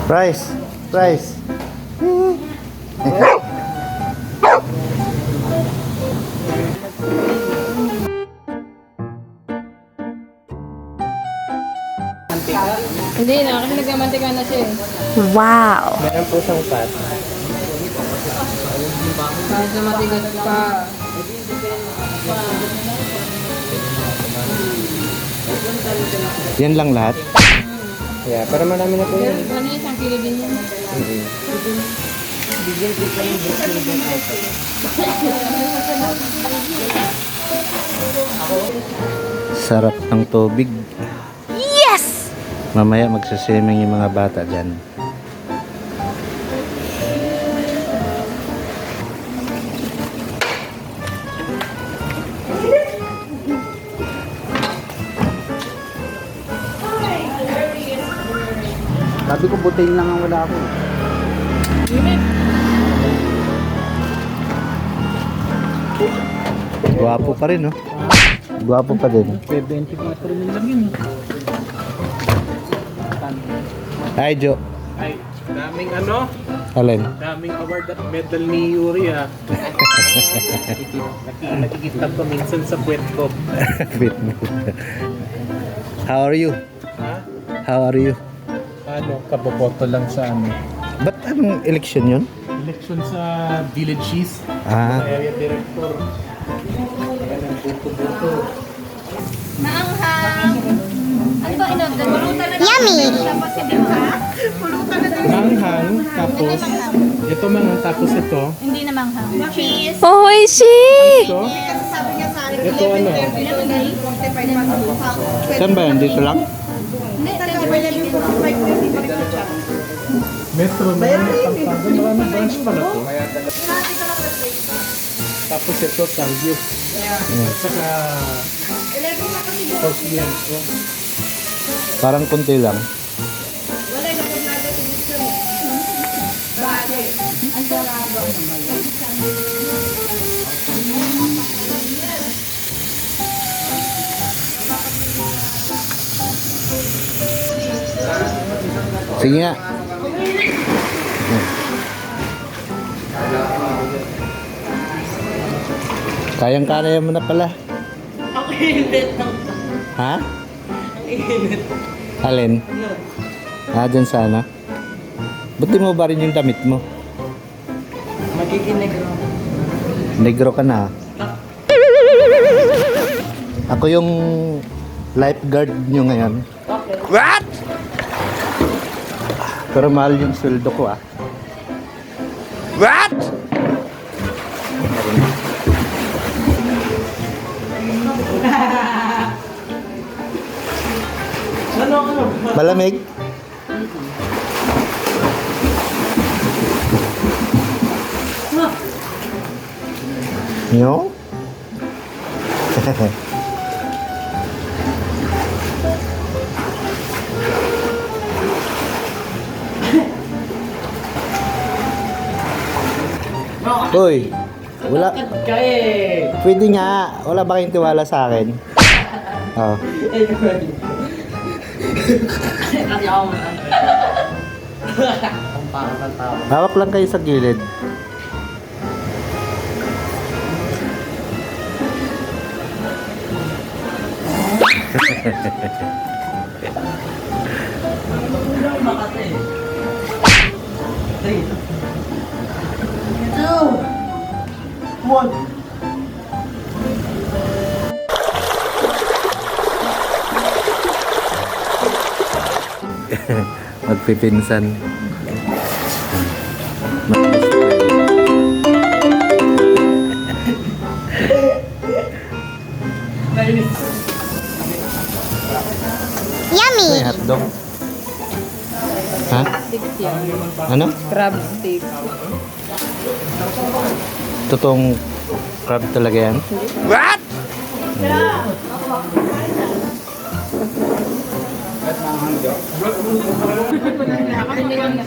Price. Price. Hindi na, kasi nagmamantika na siya eh. Wow! Meron po siyang pat. Medyo matigas pa. Yan lang lahat? Yeah, para marami na po Pero yan. ano yun, 1 kilo din yun. Sarap ng tubig. Yes! Mamaya magsaswimming yung mga bata dyan. Sabi ko butain lang ang wala ako. Gwapo pa rin, no? Gwapo pa din. 24 mil lang yun. Hi, Jo. Ay, daming ano? Alin? Daming award at medal ni Yuri ah. Nakikita ko minsan sa puwet ko. How are you? Ha? How are you? Ano, kaboboto lang sa ano? Ba't anong election yun? Election sa Village Cheese. Ah, Area Director. Ayan ang buto-buto. Maanghang. Ano ba in-order? Pulutan na Yummy! tapos hindi ha? Pulutan na Manghang, tapos ito manghang, tapos ito. Hindi na manghang. Cheese. Oishi! Ito, Kasi sabi niya sa akin, ito ano? 45 ang buhang. saan ba yan? Dito lang? Hindi, 45 Metro na Pampanga. Maraming branch pala to. Tapos ito, Salvio. At saka Porciento. Parang kunti lang. Sige nga. Kayang-kaya mo na pala. Ang init ng... Ha? Ang init. Alin? Ah, dyan sana. Ba't di mo ba rin yung damit mo? Magiging negro. Negro ka na. Ako yung lifeguard nyo ngayon. Okay. What? Pero mahal yung sweldo ko ah. What? Ano? Malamig? Yo? Uy, wala. Ka eh. Pwede nga. Wala ba kayong tiwala sa akin? Oh. Kasi ako man. Ang parang ng tao. Hawak lang kayo sa gilid. Makati. Three. Two. One. Magpipinsan. Yummy! May hotdog. Ha? Sticks yan. Ano? Crab stick. Totoong crab talaga yan? What? Hindi lang na.